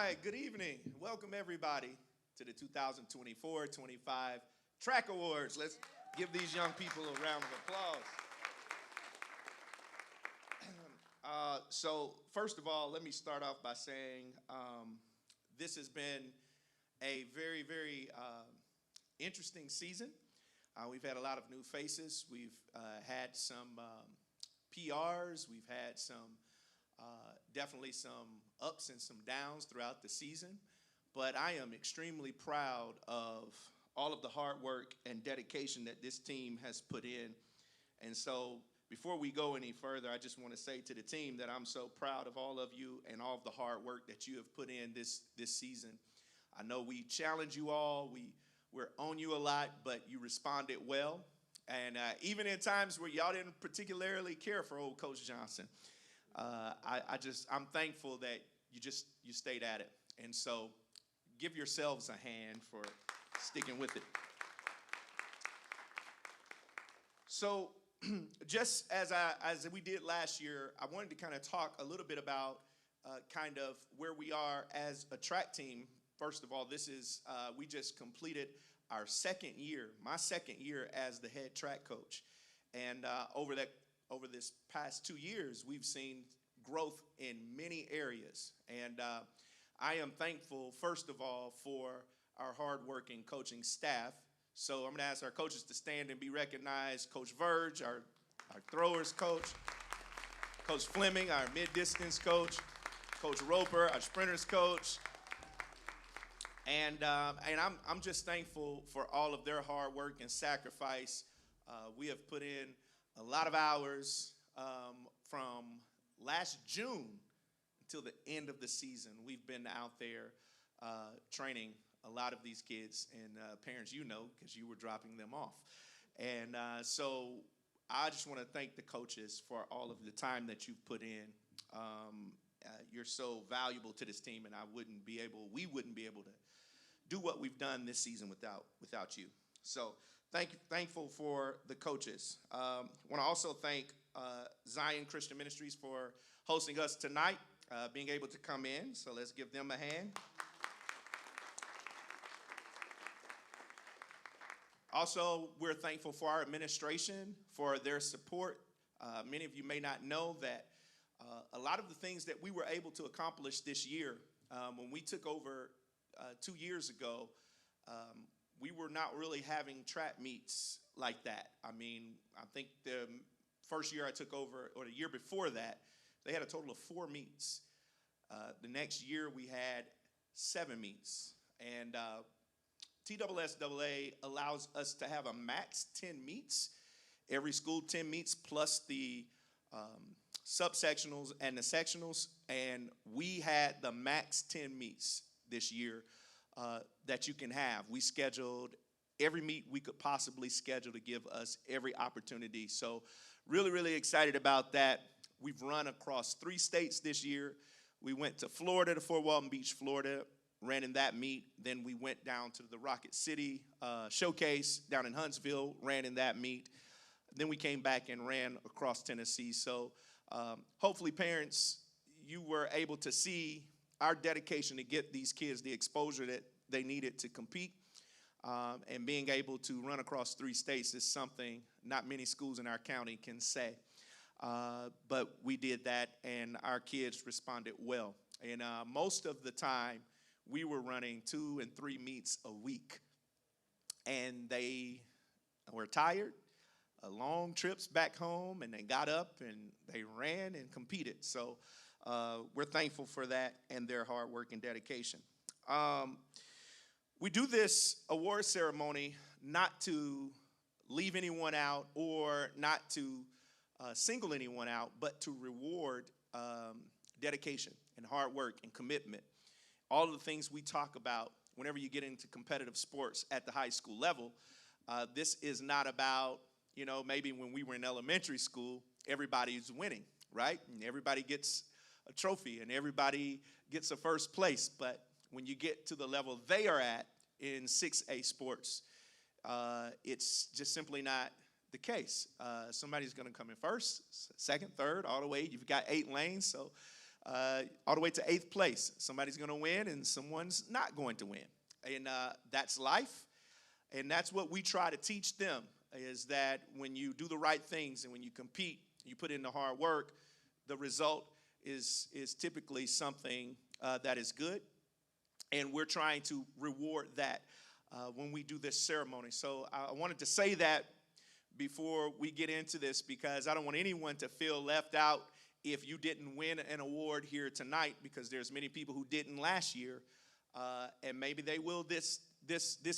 right, good evening. Welcome everybody to the 2024-25 Track Awards. Let's give these young people a round of applause. So first of all, let me start off by saying this has been a very interesting season. We've had a lot of new faces. We've had some PRs. We've had definitely some ups and some downs throughout the season. But I am extremely proud of all of the hard work and dedication that this team has put in. And so before we go any further, I just want to say to the team that I'm so proud of all of you and all of the hard work that you have put in this season. I know we challenge you all. We're on you a lot, but you responded well. And even in times where y'all didn't particularly care for old Coach Johnson, I'm thankful that you stayed at it. And so give yourselves a hand for sticking with it. So just as we did last year, I wanted to kind of talk a little bit about kind of where we are as a track team. First of all, we just completed our second year, my second year as the head track coach. And over this past 2 years, we've seen growth in many areas. And I am thankful, first of all, for our hardworking coaching staff. So I'm going to ask our coaches to stand and be recognized. Coach Verge, our throwers coach. Coach Fleming, our mid-distance coach. Coach Roper, our sprinters coach. And I'm just thankful for all of their hard work and sacrifice. We have put in a lot of hours from last June until the end of the season. We've been out there training a lot of these kids, and parents, you know, because you were dropping them off. And so I just want to thank the coaches for all of the time that you've put in. You're so valuable to this team, and we wouldn't be able to do what we've done this season without you. So thankful for the coaches. Want to also thank Zion Christian Ministries for hosting us tonight, being able to come in. So let's give them a hand. Also, we're thankful for our administration, for their support. Many of you may not know that a lot of the things that we were able to accomplish this year, when we took over 2 years ago, we were not really having track meets like that. I mean, I think the first year I took over, or the year before that, they had a total of 4 meets. The next year we had 7 meets. And TSSAA allows us to have a max 10 meets. Every school 10 meets plus the subsectionals and the sectionals. And we had the max 10 meets this year that you can have. We scheduled every meet we could possibly schedule to give us every opportunity. So really excited about that. We've run across 3 states this year. We went to Florida, to Fort Walton Beach, Florida, ran in that meet. Then we went down to the Rocket City Showcase down in Huntsville, ran in that meet. Then we came back and ran across Tennessee. So hopefully, parents, you were able to see our dedication to get these kids the exposure that they needed to compete. And being able to run across 3 states is something not many schools in our county can say. But we did that, and our kids responded well. And most of the time, we were running 2 and 3 meets a week. And they were tired, long trips back home, and they got up and they ran and competed. So we're thankful for that and their hard work and dedication. We do this award ceremony not to leave anyone out or not to single anyone out, but to reward dedication and hard work and commitment. All of the things we talk about whenever you get into competitive sports at the high school level, this is not about, maybe when we were in elementary school, everybody's winning, right? And everybody gets a trophy and everybody gets a first place. But when you get to the level they are at in 6A sports, it's just simply not the case. Somebody's going to come in first, second, third, all the way. You've got 8 lanes, so all the way to 8th place. Somebody's going to win and someone's not going to win. And that's life. And that's what we try to teach them, is that when you do the right things and when you compete, you put in the hard work, the result is typically something that is good. And we're trying to reward that when we do this ceremony. So I wanted to say that before we get into this, because I don't want anyone to feel left out if you didn't win an award here tonight, because there's many people who didn't last year, and maybe they will this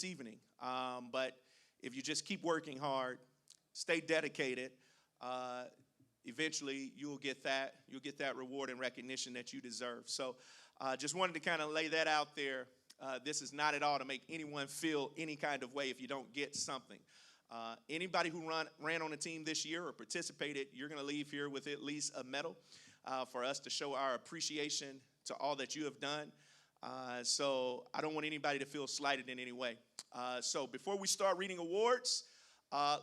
evening. But if you just keep working hard, stay dedicated, eventually you'll get that reward and recognition that you deserve. So just wanted to kind of lay that out there. This is not at all to make anyone feel any kind of way if you don't get something. Anybody who ran on a team this year or participated, you're going to leave here with at least a medal for us to show our appreciation to all that you have done. So I don't want anybody to feel slighted in any way. So before we start reading awards,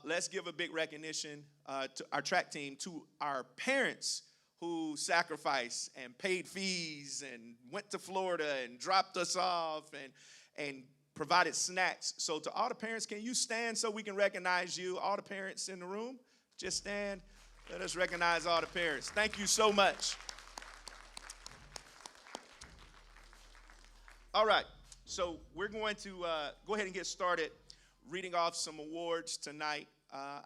let's give a big recognition to our track team, to our parents who sacrificed and paid fees and went to Florida and dropped us off and provided snacks. So to all the parents, can you stand so we can recognize you? All the parents in the room, just stand. Let us recognize all the parents. Thank you so much. All right, so we're going to go ahead and get started reading off some awards tonight. I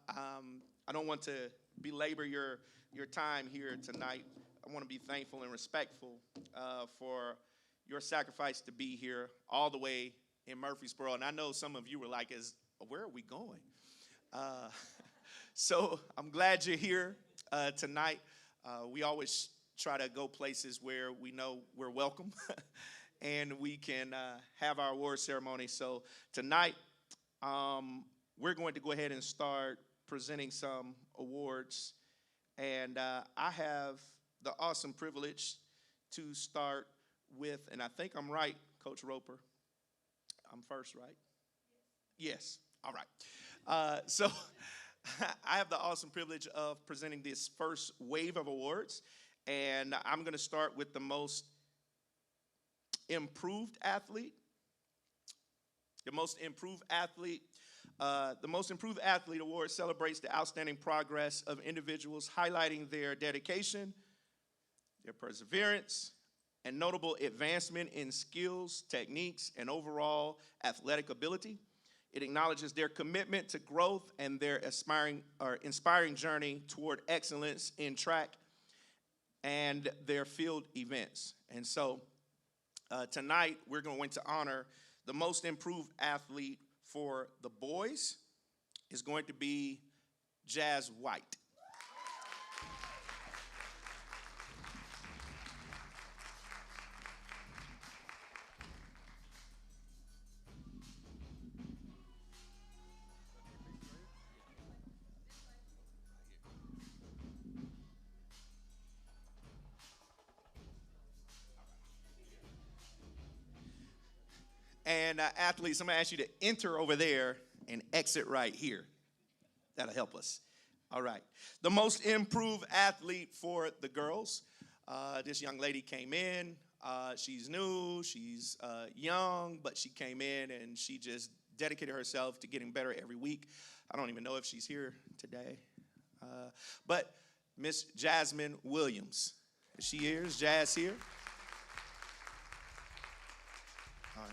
don't want to belabor your time here tonight. I want to be thankful and respectful for your sacrifice to be here all the way in Murfreesboro. And I know some of you were like, where are we going? So I'm glad you're here tonight. We always try to go places where we know we're welcome and we can have our award ceremony. So tonight, we're going to go ahead and start presenting some awards. And I have the awesome privilege to start with, and I think I'm right, Coach Roper. I'm first, right? Yes. All right. So I have the awesome privilege of presenting this first wave of awards, and I'm going to start with the most improved athlete. The most improved athlete award celebrates the outstanding progress of individuals, highlighting their dedication, their perseverance, and notable advancement in skills, techniques, and overall athletic ability. It acknowledges their commitment to growth and their inspiring journey toward excellence in track and their field events. And so tonight we're going to honor the most improved athlete for the boys is going to be Jazz White. And athletes, I'm going to ask you to enter over there and exit right here. That'll help us. All right. The most improved athlete for the girls. This young lady came in. She's new. She's young, but she came in and she just dedicated herself to getting better every week. I don't even know if she's here today. But Miss Jasmine Williams. Is she here? Is Jazz here? All right.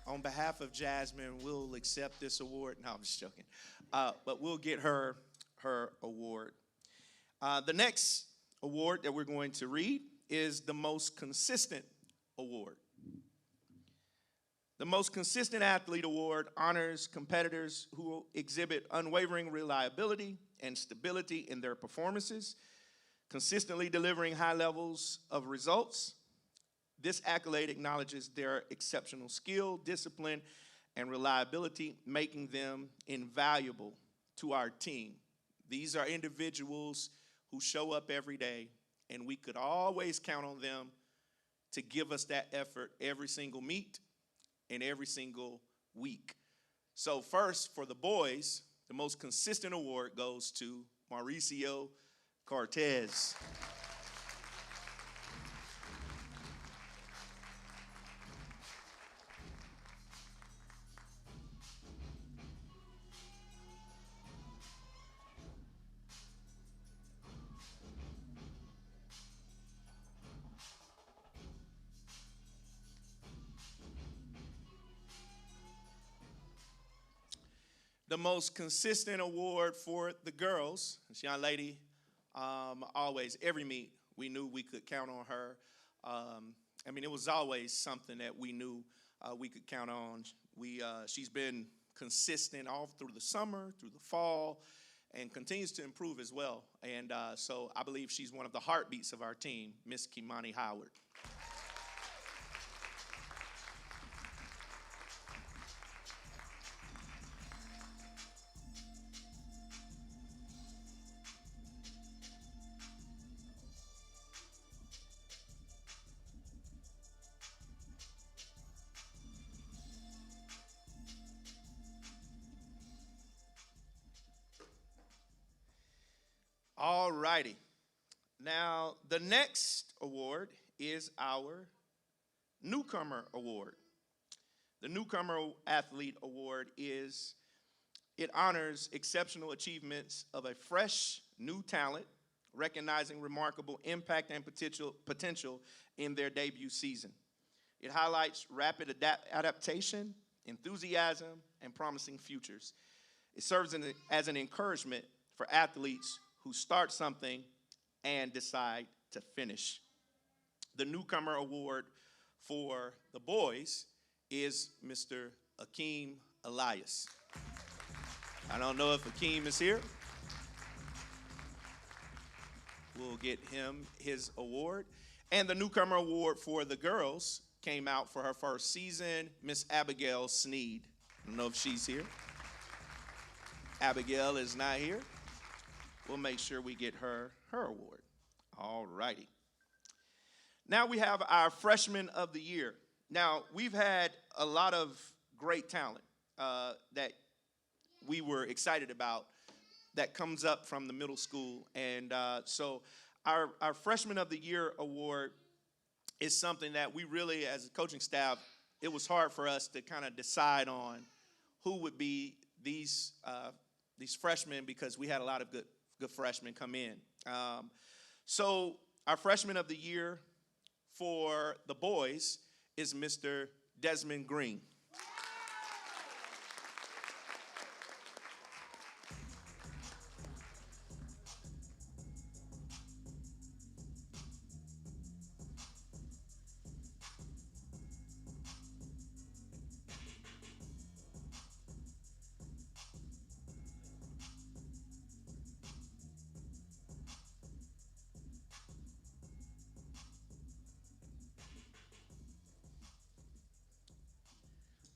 On behalf of Jasmine, we'll accept this award. No, I'm just joking. But we'll get her award. The next award that we're going to read is the most consistent award. The most consistent athlete award honors competitors who exhibit unwavering reliability and stability in their performances, consistently delivering high levels of results. This accolade acknowledges their exceptional skill, discipline, and reliability, making them invaluable to our team. These are individuals who show up every day, and we could always count on them to give us that effort every single meet and every single week. So first, for the boys, the most consistent award goes to Mauricio Cortez. the most consistent award for the girls. This young lady, always, every meet, we knew we could count on her. It was always something that we knew we could count on. She's been consistent all through the summer, through the fall, and continues to improve as well. And so I believe she's one of the heartbeats of our team, Miss Kimani Howard. All righty. Now, the next award is our Newcomer Award. The Newcomer Athlete Award it honors exceptional achievements of a fresh, new talent, recognizing remarkable impact and potential in their debut season. It highlights rapid adaptation, enthusiasm, and promising futures. It serves as an encouragement for athletes who start something and decide to finish. The Newcomer Award for the boys is Mr. Akeem Elias. I don't know if Akeem is here. We'll get him his award. And the Newcomer Award for the girls came out for her first season, Miss Abigail Sneed. I don't know if she's here. Abigail is not here. We'll make sure we get her award. All righty. Now we have our Freshman of the Year. Now, we've had a lot of great talent that we were excited about that comes up from the middle school. And so our Freshman of the Year award is something that we really, as a coaching staff, it was hard for us to kind of decide on who would be these freshmen because we had a lot of good freshmen come in. So our Freshman of the Year for the boys is Mr. Desmond Green.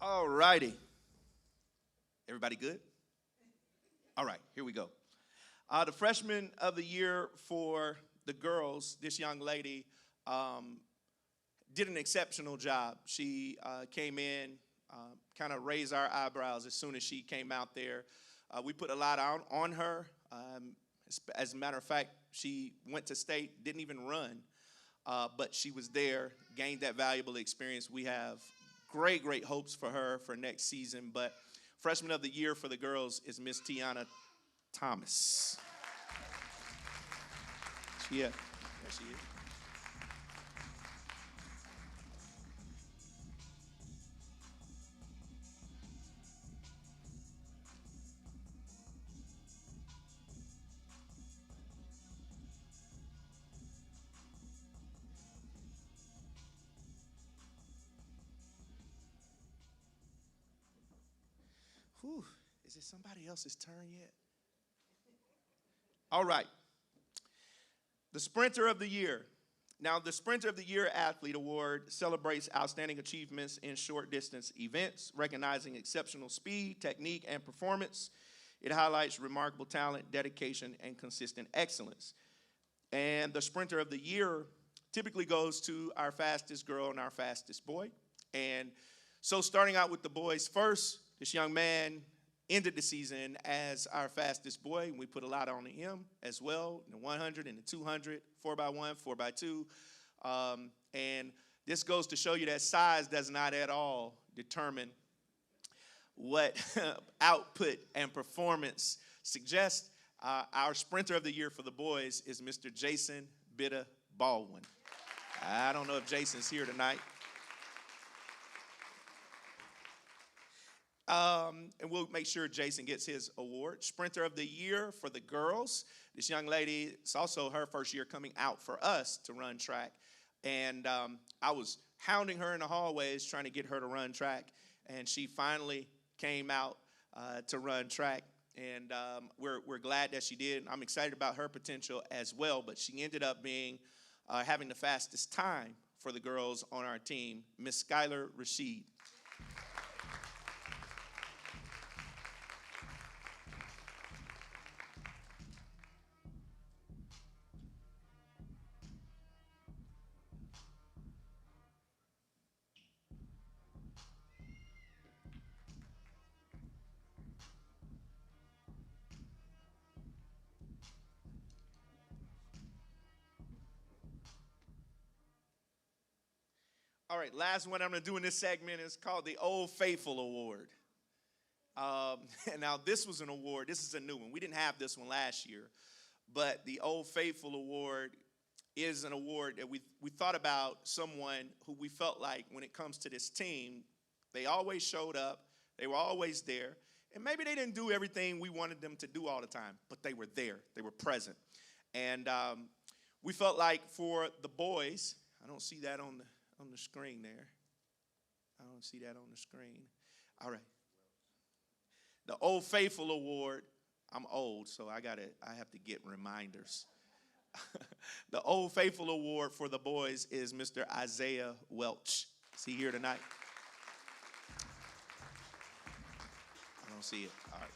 All righty. Everybody good? All right, here we go. The Freshman of the Year for the girls, this young lady did an exceptional job. She came in, kind of raised our eyebrows as soon as she came out there. We put a lot on her. As a matter of fact, she went to state, didn't even run, but she was there, gained that valuable experience. We have great hopes for her for next season. But Freshman of the Year for the girls is Miss Tiana Thomas. Yeah, there she is. Whew, is it somebody else's turn yet? All right. The Sprinter of the Year. Now, the Sprinter of the Year Athlete Award celebrates outstanding achievements in short distance events, recognizing exceptional speed, technique, and performance. It highlights remarkable talent, dedication, and consistent excellence. And the Sprinter of the Year typically goes to our fastest girl and our fastest boy. And so starting out with the boys first, this young man ended the season as our fastest boy. We put a lot on him as well, in the 100 and the 200, 4x1, 4x2. And this goes to show you that size does not at all determine what output and performance suggests. Our Sprinter of the Year for the boys is Mr. Jason Bitta Baldwin. I don't know if Jason's here tonight. And we'll make sure Jason gets his award. Sprinter of the Year for the girls. This young lady, it's also her first year coming out for us to run track. And I was hounding her in the hallways trying to get her to run track. And she finally came out to run track. And we're glad that she did. I'm excited about her potential as well. But she ended up being having the fastest time for the girls on our team, Miss Skylar Rashid. All right, last one I'm going to do in this segment is called the Old Faithful Award. And now this was an award. This is a new one. We didn't have this one last year. But the Old Faithful Award is an award that we thought about someone who we felt like when it comes to this team, they always showed up. They were always there. And maybe they didn't do everything we wanted them to do all the time, but they were there. They were present. And we felt like for the boys, I don't see that on the screen there. I don't see that on the screen. All right. The Old Faithful Award. I'm old, so I have to get reminders. The Old Faithful Award for the boys is Mr. Isaiah Welch. Is he here tonight? I don't see it. All right.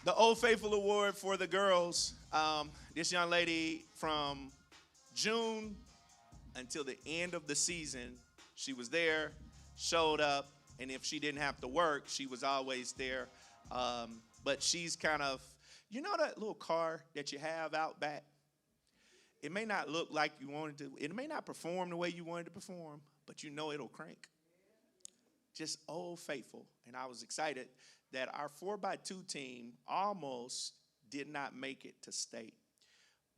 The Old Faithful Award for the girls. This young lady from June until the end of the season, she was there, showed up, and if she didn't have to work, she was always there. But she's kind of, you know that little car that you have out back? It may not look like you wanted to. It may not perform the way you wanted to perform, but you know it'll crank. Just Old Faithful. And I was excited that our 4x2 team almost did not make it to state.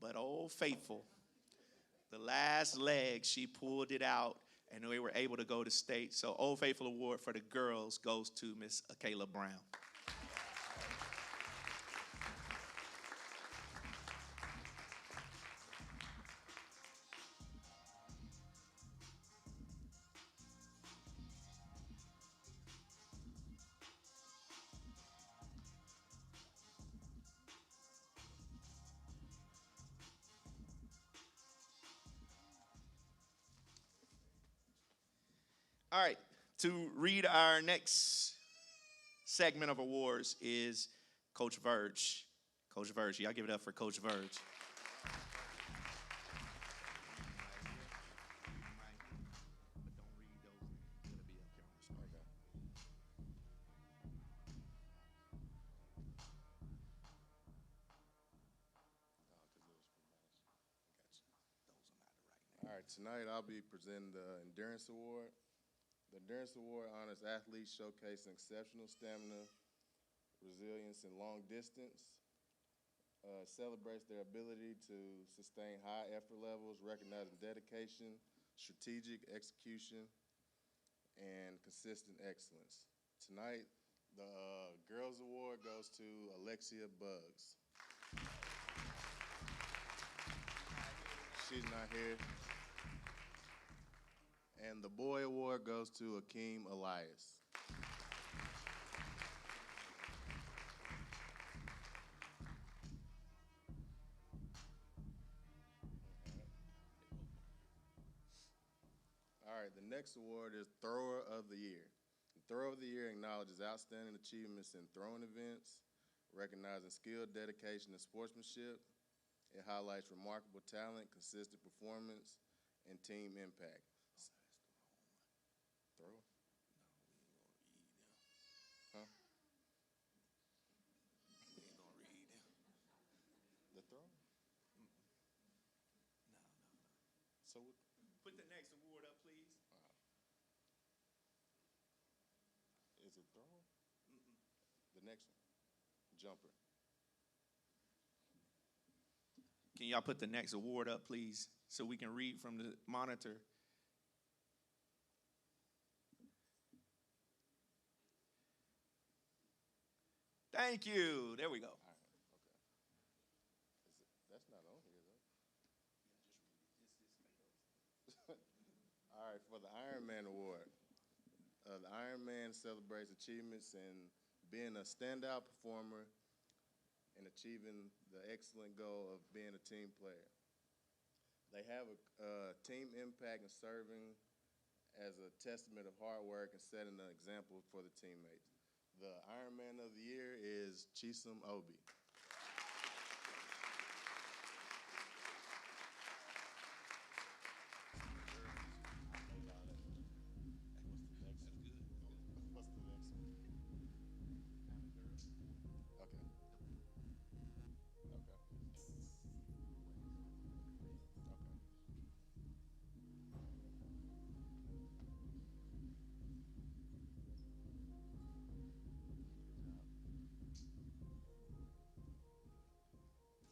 But Old Faithful, the last leg, she pulled it out, and we were able to go to state. So Old Faithful Award for the girls goes to Miss Akayla Brown. All right, to read our next segment of awards is Coach Verge. Coach Verge, y'all give it up for Coach Verge. All right, tonight I'll be presenting the Endurance Award. The Endurance Award honors athletes showcasing exceptional stamina, resilience, and long distance. Celebrates their ability to sustain high effort levels, recognizing dedication, strategic execution, and consistent excellence. Tonight, the Girls Award goes to Alexia Buggs. She's not here. And the Boy Award goes to Akeem Elias. All right, the next award is Thrower of the Year. The Thrower of the Year acknowledges outstanding achievements in throwing events, recognizing skill, dedication, and sportsmanship. It highlights remarkable talent, consistent performance, and team impact. Throw? Huh? We ain't gonna read them. The throw? So Put the next award up, please. is it throw? The next one, jumper. Can y'all put the next award up, please, so we can read from the monitor? Thank you. There we go. All right, okay. That's not on here though. All right, for the Iron Man Award, the Iron Man celebrates achievements in being a standout performer and achieving the excellent goal of being a team player. They have a team impact and serving as a testament of hard work and setting an example for the teammates. The Iron Man of the Year is Chisom Obi. What's the next one? Okay. Okay. Okay.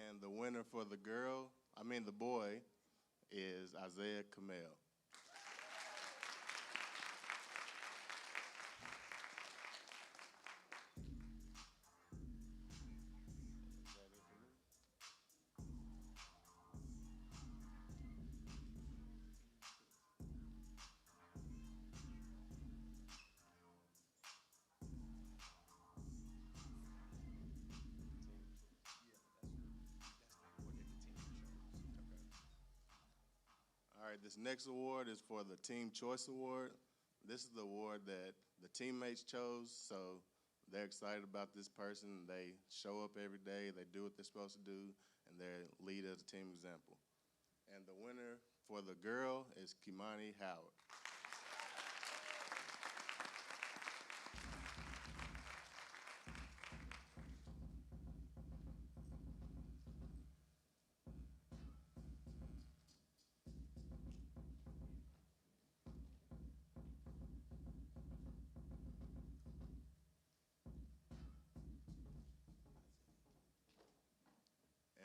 And the winner for the boy, is Isaiah Kamel. Is that it for me? Okay. All right, this next award is for the Team Choice Award. This is the award that the teammates chose, so they're excited about this person. They show up every day, they do what they're supposed to do, and they lead as a team example. And the winner for the girl is Kimani Howard.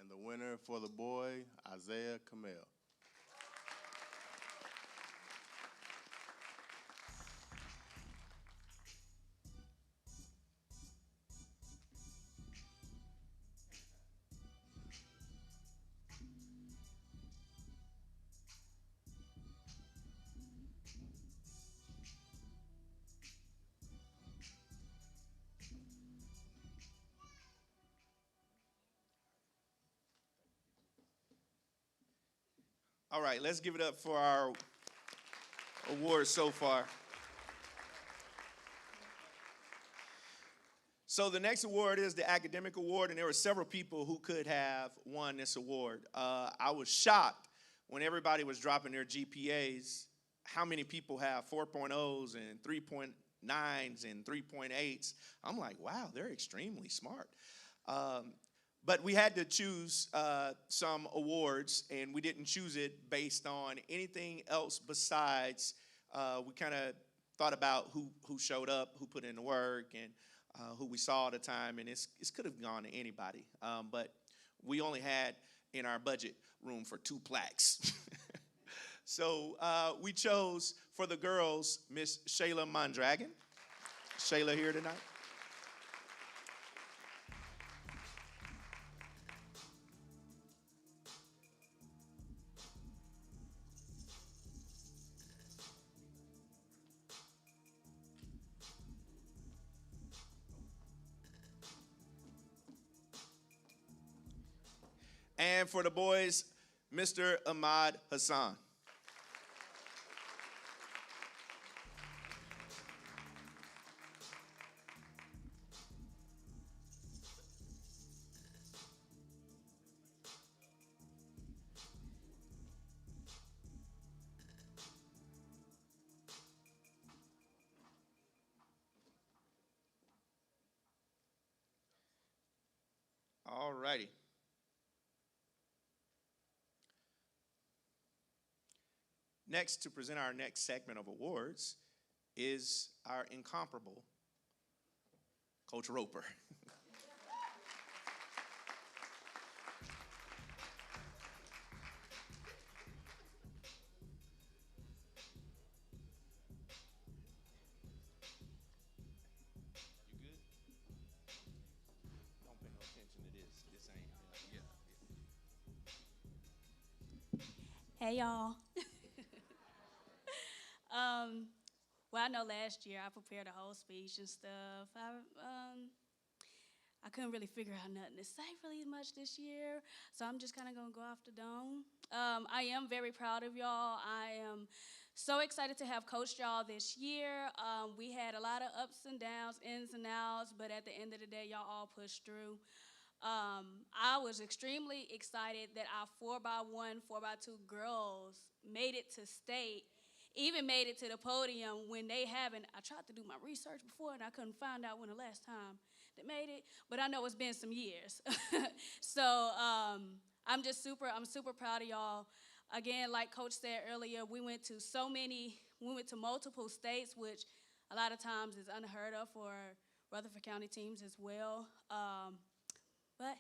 And the winner for the boy, Isaiah Kamel. All right, let's give it up for our awards so far. So the next award is the academic award, and there were several people who could have won this award. I was shocked when everybody was dropping their GPAs, how many people have 4.0s and 3.9s and 3.8s. I'm like, wow, they're extremely smart. But we had to choose some awards, and we didn't choose it based on anything else besides we kind of thought about who showed up, who put in the work, and who we saw all the time, and it could have gone to anybody. But we only had in our budget room for 2 plaques. So we chose for the girls, Miss Shayla Mondragon. Shayla here tonight. And for the boys, Mr. Ahmad Hassan. All righty. Next, to present our next segment of awards, is our incomparable Coach Roper. You good? Hey y'all. um, well, I know last year I prepared a whole speech and stuff. I couldn't really figure out nothing to say really much this year, so I'm just kind of gonna go off the dome. I am very proud of y'all. I am so excited to have coached y'all this year. We had a lot of ups and downs, ins and outs, but at the end of the day, y'all all pushed through. I was extremely excited that our 4x1, 4x2 girls made it to state, even made it to the podium when they haven't. I tried to do my research before and I couldn't find out when the last time they made it, but I know it's been some years. So I'm super proud of y'all. Again, like Coach said earlier, we went to multiple states, which a lot of times is unheard of for Rutherford County teams as well. But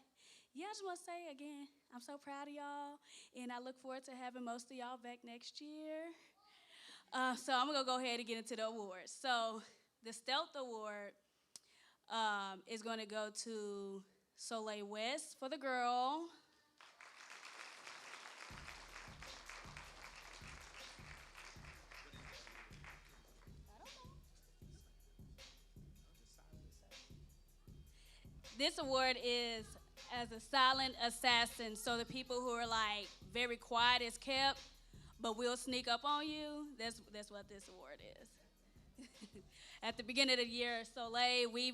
yeah, I just want to say again, I'm so proud of y'all, and I look forward to having most of y'all back next year. So I'm gonna go ahead and get into the awards. So the Stealth Award is gonna go to Soleil West for the girl. This award is as a silent assassin. So the people who are like very quiet is kept, but will sneak up on you. That's what this award is. At the beginning of the year, Soleil, we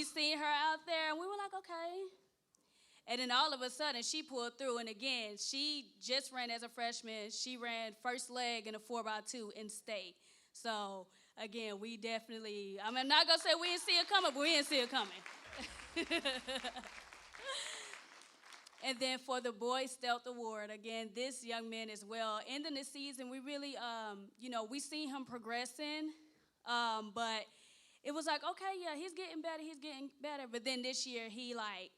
seen her out there, and we were like, okay. And then all of a sudden, she pulled through, and again, she just ran as a freshman. She ran first leg in a 4x2 in state. So again, we definitely. I'm not gonna say we didn't see it coming, but we didn't see it coming. And then for the Boys Stealth Award, again, this young man as well. Ending the season, we really, we seen him progressing, but it was like, okay, yeah, he's getting better. But then this year, he like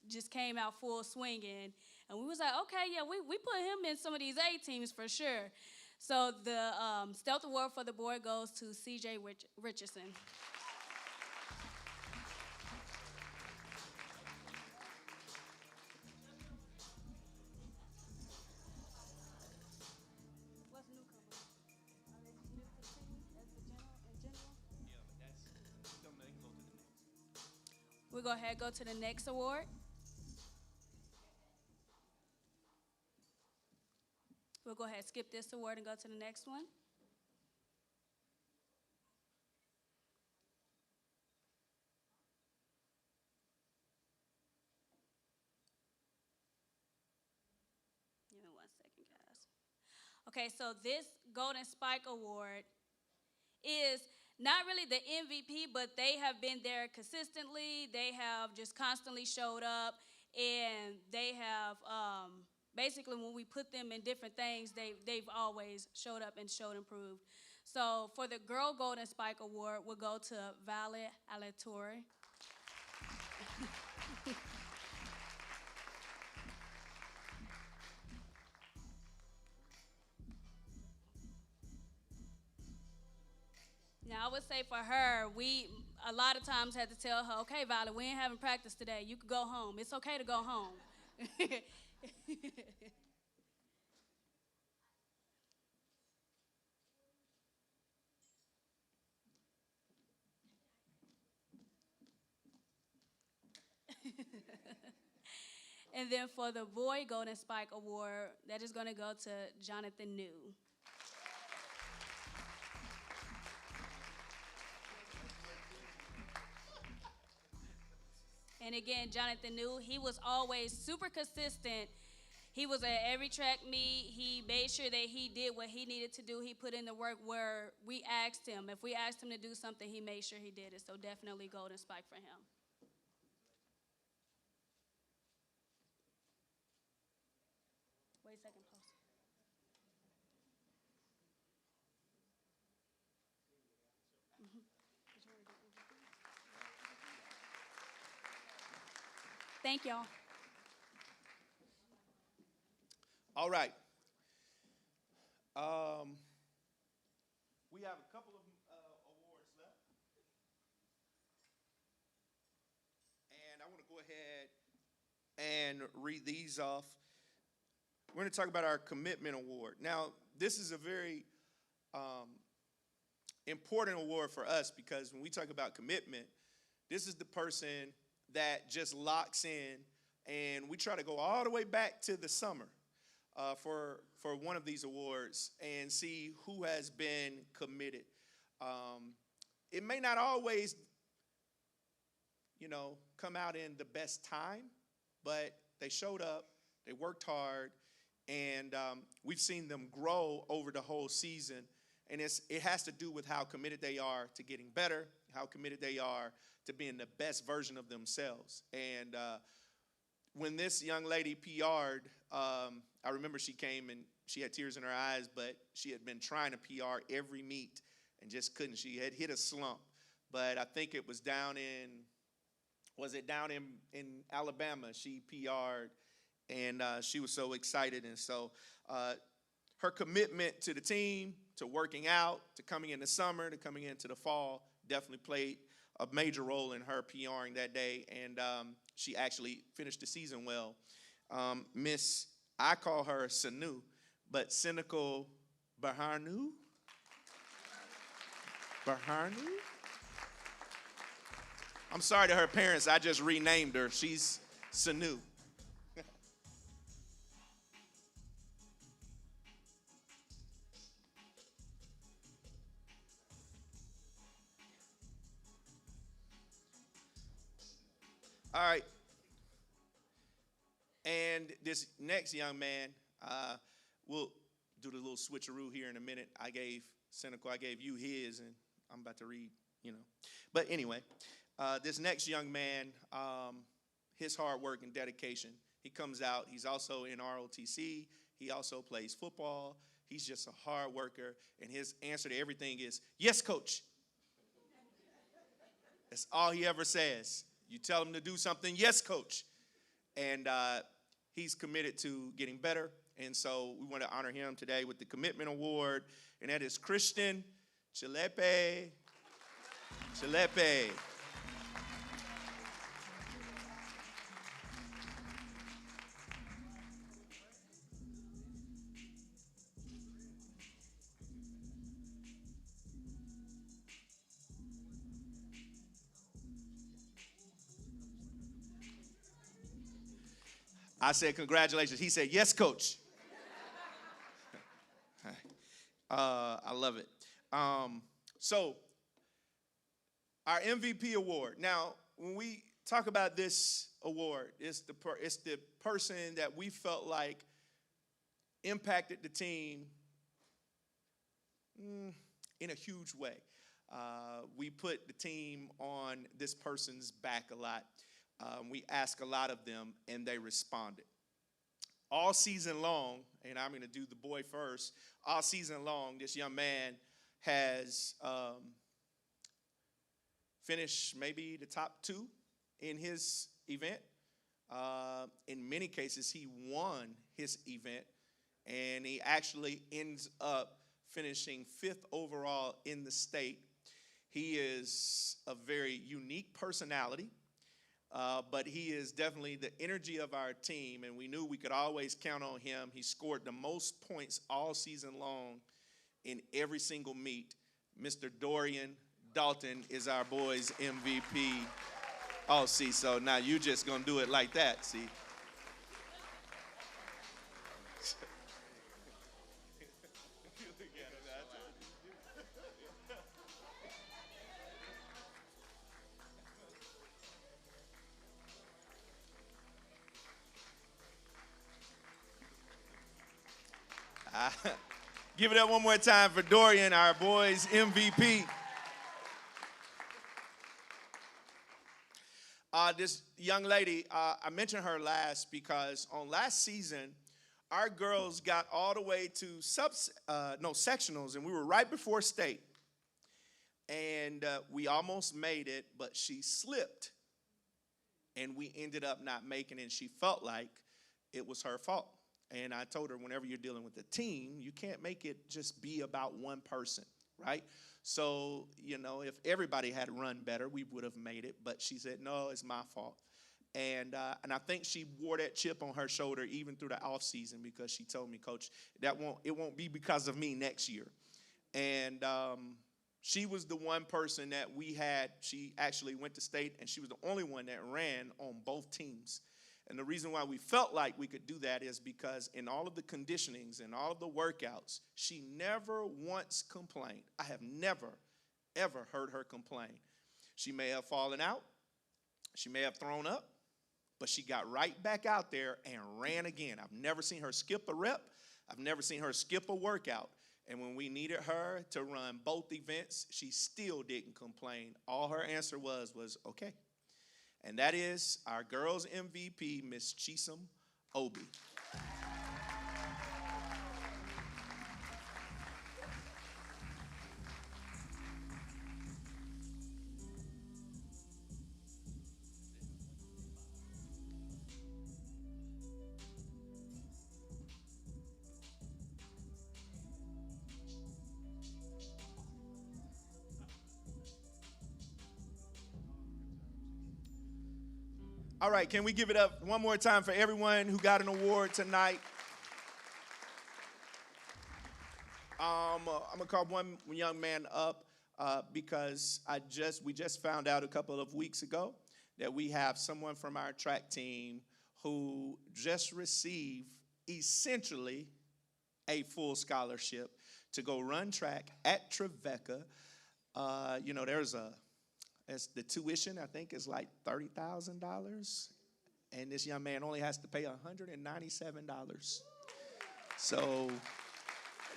just came out full swinging, and we was like, okay, yeah, we put him in some of these A teams for sure. So the Stealth Award for the boy goes to C.J. Richardson. What's newcomer? Are they just new to the team as the in general? Yeah, but that's something they can go to the next. We'll go ahead and go to the next award. We'll go ahead and skip this award and go to the next one. Give me 1 second, guys. Okay, so this Golden Spike Award is not really the MVP, but they have been there consistently. They have just constantly showed up, and they have basically when we put them in different things, they've always showed up and showed improved. So for the Girl Golden Spike Award, we'll go to Vale Alatorre. Now, I would say for her, we a lot of times had to tell her, okay, Violet, we ain't having practice today. You could go home. It's okay to go home. And then for the Boy Golden Spike Award, that is going to go to Jonathan New. And again, Jonathan New, he was always super consistent. He was at every track meet. He made sure that he did what he needed to do. He put in the work where we asked him. If we asked him to do something, he made sure he did it. So definitely Golden Spike for him. Wait a second, pause. Thank y'all. All right. We have a couple of awards left, and I want to go ahead and read these off. we're going to talk about our commitment award. Now, this is a very important award for us because when we talk about commitment, this is the person that just locks in, and we try to go all the way back to the summer for one of these awards and see who has been committed. It may not always, come out in the best time, but they showed up, they worked hard, and we've seen them grow over the whole season. And it has to do with how committed they are to getting better, how committed they are to being the best version of themselves. And when this young lady PR'd, I remember she came and she had tears in her eyes, but she had been trying to PR every meet and just couldn't. She had hit a slump. But I think it was down in Alabama, she PR'd, and she was so excited. And so her commitment to the team, to working out, to coming in the summer, to coming into the fall, definitely played a major role in her PRing that day, and she actually finished the season well. I call her Sanu, but cynical Baharnu? I'm sorry to her parents, I just renamed her. She's Sanu. All right. And this next young man, we'll do the little switcheroo here in a minute. I gave you his, and I'm about to read, But anyway, this next young man, his hard work and dedication, he comes out. He's also in ROTC. He also plays football. He's just a hard worker, and his answer to everything is, yes, coach. That's all he ever says. You tell him to do something, yes, coach. And he's committed to getting better. And so we want to honor him today with the Commitment Award. And that is Christian Chilepe. I said, congratulations. He said, yes, coach. I love it. So, our MVP award. Now, when we talk about this award, it's the person that we felt like impacted the team in a huge way. We put the team on this person's back a lot. We asked a lot of them, and they responded. All season long, and I'm going to do the boy first, all season long, this young man has finished maybe the top 2 in his event. In many cases, he won his event, and he actually ends up finishing 5th overall in the state. He is a very unique personality. But he is definitely the energy of our team, and we knew we could always count on him. He scored the most points all season long in every single meet. Mr. Dorian Dalton is our boys' MVP. Oh, see, so now you just going to do it like that, see. Give it up one more time for Dorian, our boys' MVP. This young lady, I mentioned her last because on last season, our girls got all the way to sectionals, and we were right before state. And we almost made it, but she slipped, and we ended up not making it, and she felt like it was her fault. And I told her, whenever you're dealing with a team, you can't make it just be about one person, right? So, if everybody had run better, we would have made it. But she said, no, it's my fault. And I think she wore that chip on her shoulder even through the off season, because she told me, Coach, it won't be because of me next year. And she was the one person that we had. She actually went to state, and she was the only one that ran on both teams. And the reason why we felt like we could do that is because in all of the conditionings and all of the workouts, she never once complained. I have never, ever heard her complain. She may have fallen out. She may have thrown up. But she got right back out there and ran again. I've never seen her skip a rep. I've never seen her skip a workout. And when we needed her to run both events, she still didn't complain. All her answer was okay. And that is our girls MVP, Miss Chisom Obi. All right, can we give it up one more time for everyone who got an award tonight? I'm gonna call one young man up because we just found out a couple of weeks ago that we have someone from our track team who just received essentially a full scholarship to go run track at Trevecca. As the tuition, I think, is like $30,000, and this young man only has to pay $197. So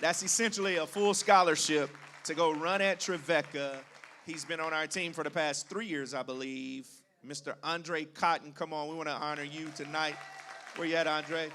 that's essentially a full scholarship to go run at Trevecca. He's been on our team for the past 3 years, I believe. Mr. Andre Cotton, come on, we want to honor you tonight. Where you at, Andre?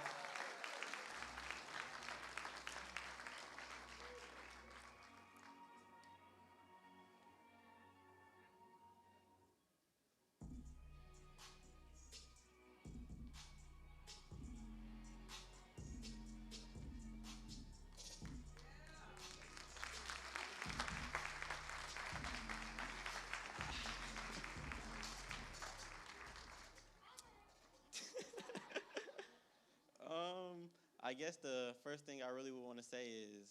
I guess the first thing I really would want to say is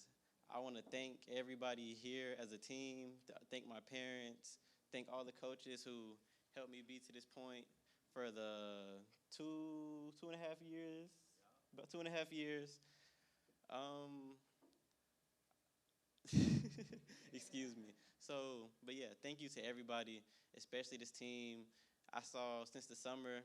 I want to thank everybody here as a team, thank my parents, thank all the coaches who helped me be to this point for the two and a half years, about 2.5 years. Excuse me. But yeah, thank you to everybody, especially this team. I saw since the summer,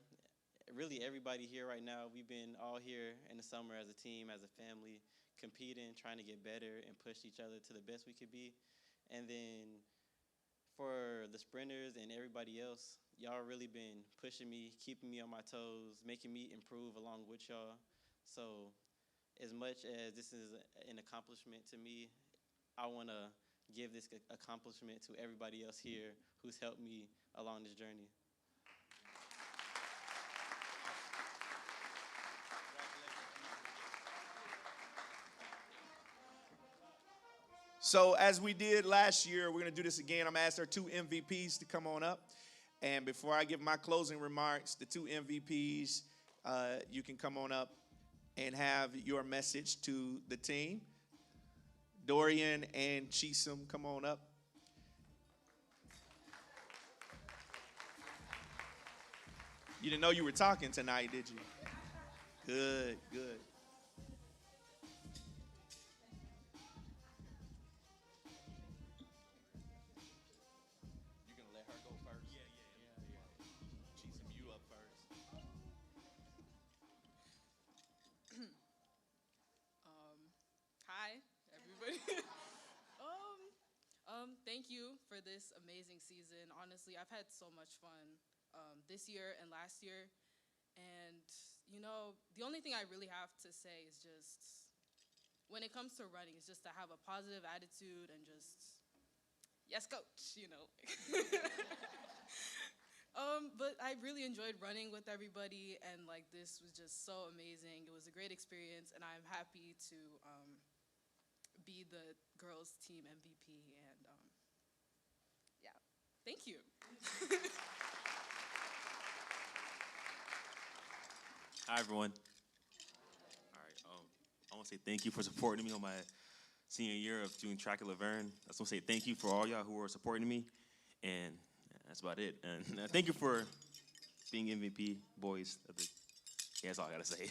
really everybody here right now, we've been all here in the summer as a team, as a family, competing, trying to get better and push each other to the best we could be. And then for the sprinters and everybody else, y'all really been pushing me, keeping me on my toes, making me improve along with y'all. So as much as this is an accomplishment to me, I want to give this accomplishment to everybody else here who's helped me along this journey. So as we did last year, we're going to do this again. I'm going to ask our two MVPs to come on up. And before I give my closing remarks, the two MVPs, you can come on up and have your message to the team. Dorian and Chisom, come on up. You didn't know you were talking tonight, did you? Good, good. You're going to let her go first? Yeah. Chisom, you up first. Hi, everybody. Thank you for this amazing season. Honestly, I've had so much fun this year and last year. And, the only thing I really have to say is just, when it comes to running, is just to have a positive attitude and just, yes, coach. But I really enjoyed running with everybody, and, this was just so amazing. It was a great experience, and I'm happy to be the girls' team MVP, and, yeah, thank you. Hi, everyone. All right. I want to say thank you for supporting me on my senior year of doing track at LaVergne. I just want to say thank you for all y'all who are supporting me, and that's about it. And thank you for being MVP boys of the. Yeah, that's all I gotta say.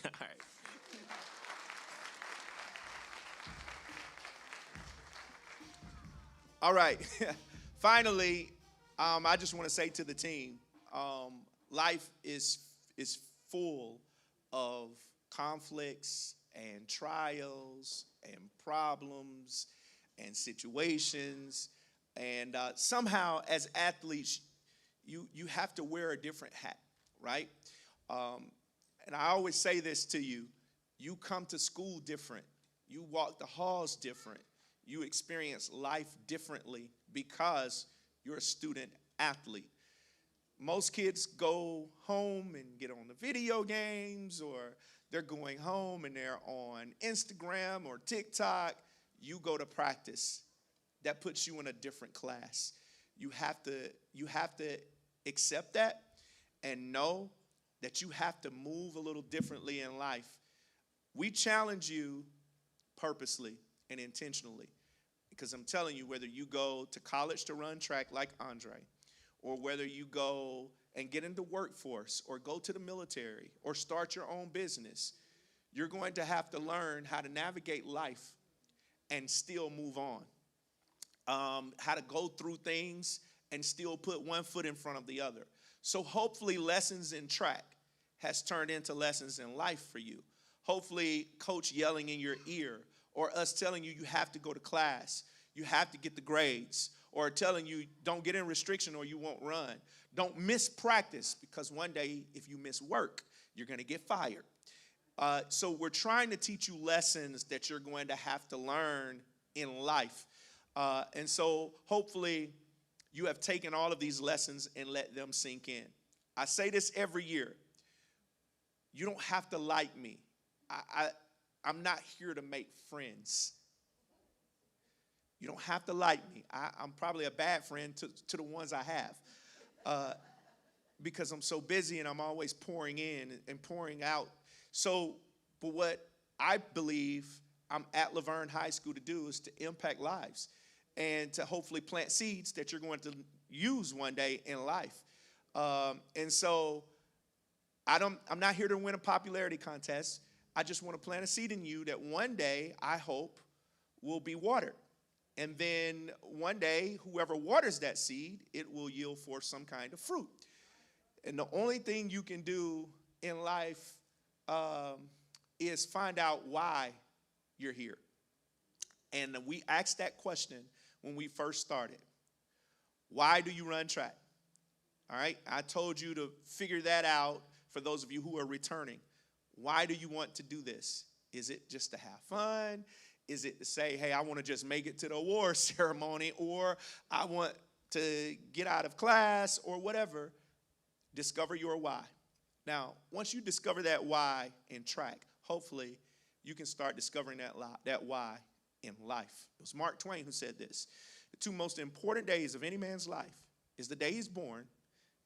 All right. All right. Finally, I just want to say to the team, life is full of conflicts and trials and problems and situations, and somehow as athletes, you have to wear a different hat, right? Um, and I always say this to you: you come to school different, you walk the halls different, you experience life differently because you're a student athlete. Most kids go home and get on the video games, or they're going home and they're on Instagram or TikTok. You go to practice. That puts you in a different class. You have to accept that and know that you have to move a little differently in life. We challenge you purposely and intentionally, because I'm telling you, whether you go to college to run track like Andre, or whether you go and get into workforce, or go to the military, or start your own business, you're going to have to learn how to navigate life and still move on. How to go through things and still put one foot in front of the other. So hopefully lessons in track has turned into lessons in life for you. Hopefully coach yelling in your ear, or us telling you you have to go to class, you have to get the grades, or telling you don't get in restriction or you won't run. Don't miss practice, because one day if you miss work, you're going to get fired. So we're trying to teach you lessons that you're going to have to learn in life. And so hopefully you have taken all of these lessons and let them sink in. I say this every year. You don't have to like me. I'm not here to make friends. You don't have to like me. I'm probably a bad friend to the ones I have, because I'm so busy and I'm always pouring in and pouring out. So, but what I believe I'm at LaVergne High School to do is to impact lives and to hopefully plant seeds that you're going to use one day in life. And so I'm not here to win a popularity contest. I just want to plant a seed in you that one day, I hope, will be watered. And then one day, whoever waters that seed, it will yield forth some kind of fruit. And the only thing you can do in life is find out why you're here. And we asked that question when we first started. Why do you run track? All right, I told you to figure that out for those of you who are returning. Why do you want to do this? Is it just to have fun? Is it to say, hey, I want to just make it to the award ceremony, or I want to get out of class, or whatever? Discover your why. Now, once you discover that why in track, hopefully you can start discovering that why in life. It was Mark Twain who said this: the two most important days of any man's life is the day he's born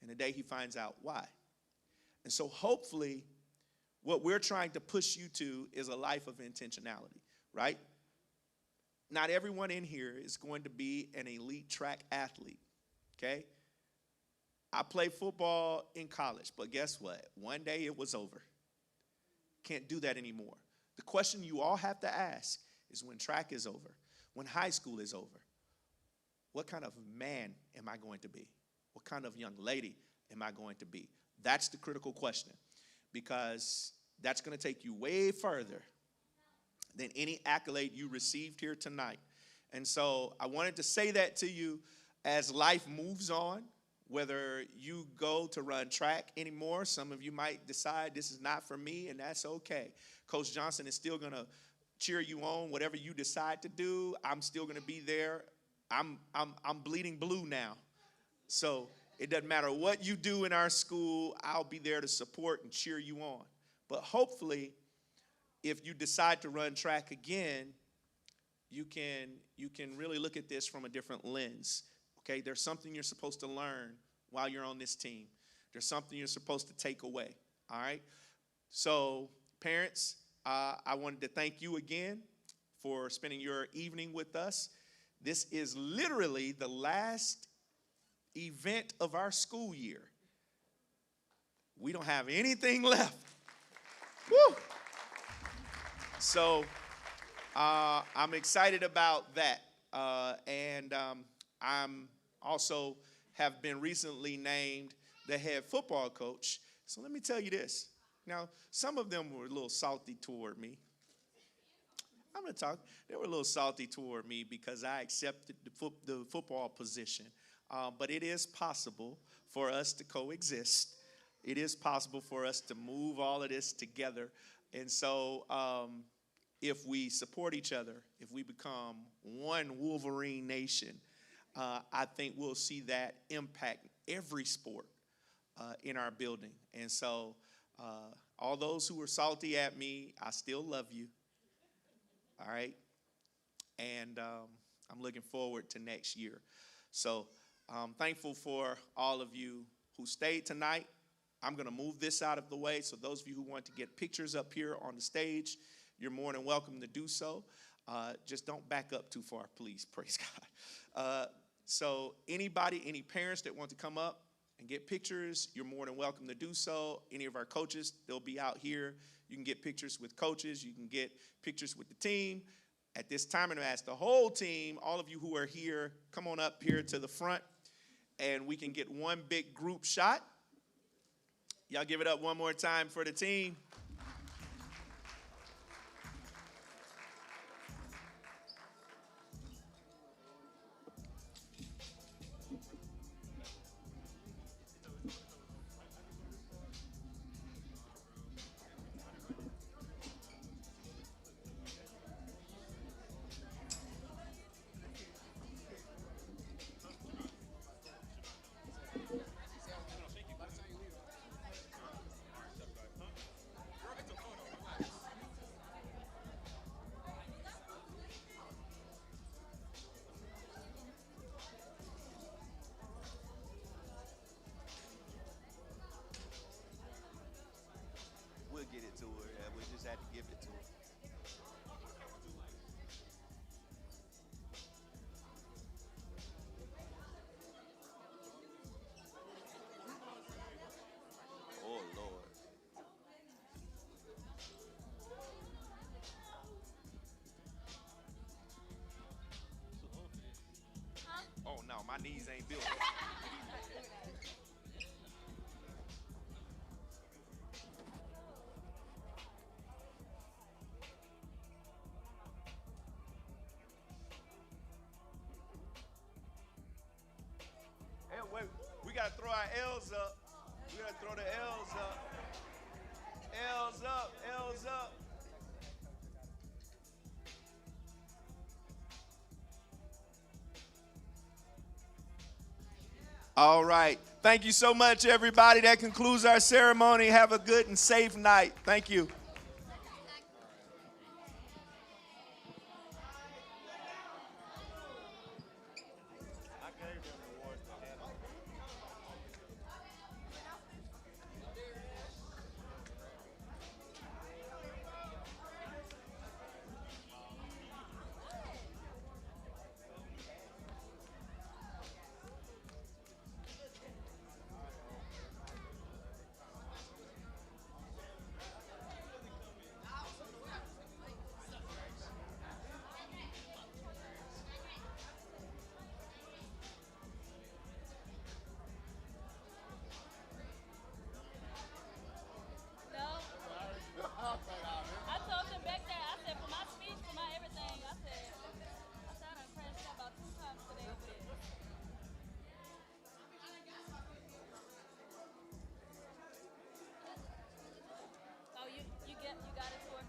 and the day he finds out why. And so hopefully what we're trying to push you to is a life of intentionality, right? Not everyone in here is going to be an elite track athlete, okay? I played football in college, but guess what? One day it was over. Can't do that anymore. The question you all have to ask is, when track is over, when high school is over, what kind of man am I going to be? What kind of young lady am I going to be? That's the critical question, because that's going to take you way further than any accolade you received here tonight. And so I wanted to say that to you as life moves on, whether you go to run track anymore. Some of you might decide this is not for me, and that's okay. Coach Johnson is still going to cheer you on, whatever you decide to do. I'm still going to be there. I'm bleeding blue now. So it doesn't matter what you do in our school, I'll be there to support and cheer you on. But hopefully, if you decide to run track again, you can really look at this from a different lens. Okay, there's something you're supposed to learn while you're on this team. There's something you're supposed to take away. All right. So, parents, I wanted to thank you again for spending your evening with us. This is literally the last event of our school year. We don't have anything left. Woo! So, I'm excited about that. I'm also have been recently named the head football coach. So let me tell you this. Now, some of them were a little salty toward me. I'm going to talk. They were a little salty toward me because I accepted the football position. But it is possible for us to coexist. It is possible for us to move all of this together. And so if we support each other, if we become one Wolverine nation, I think we'll see that impact every sport in our building. And so all those who were salty at me, I still love you. All right? And I'm looking forward to next year. So I'm thankful for all of you who stayed tonight. I'm going to move this out of the way. So those of you who want to get pictures up here on the stage, you're more than welcome to do so. Just don't back up too far, please. Praise God. So anybody, any parents that want to come up and get pictures, you're more than welcome to do so. Any of our coaches, they'll be out here. You can get pictures with coaches. You can get pictures with the team. At this time, I'm going to ask the whole team, all of you who are here, come on up here to the front, and we can get one big group shot. Y'all give it up one more time for the team. We'll get it to her. We just had to give it to her. Oh, Lord. Oh, no, my knees ain't built. Hey, wait, we got to throw our L's up. We got to throw the L's up. L's up, L's up. All right. Thank you so much, everybody. That concludes our ceremony. Have a good and safe night. Thank you. I told them back there, I said, for my speech, for my everything, I said I done crashed out about 2 times today over there. Oh, you got it for her?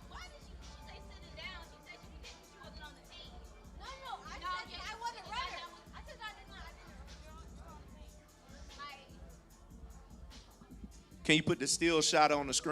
Why did she say sitting down? She said she wasn't on the team. No, I wasn't running. I said I did not. You're on the team. Can you put the still shot on the screen?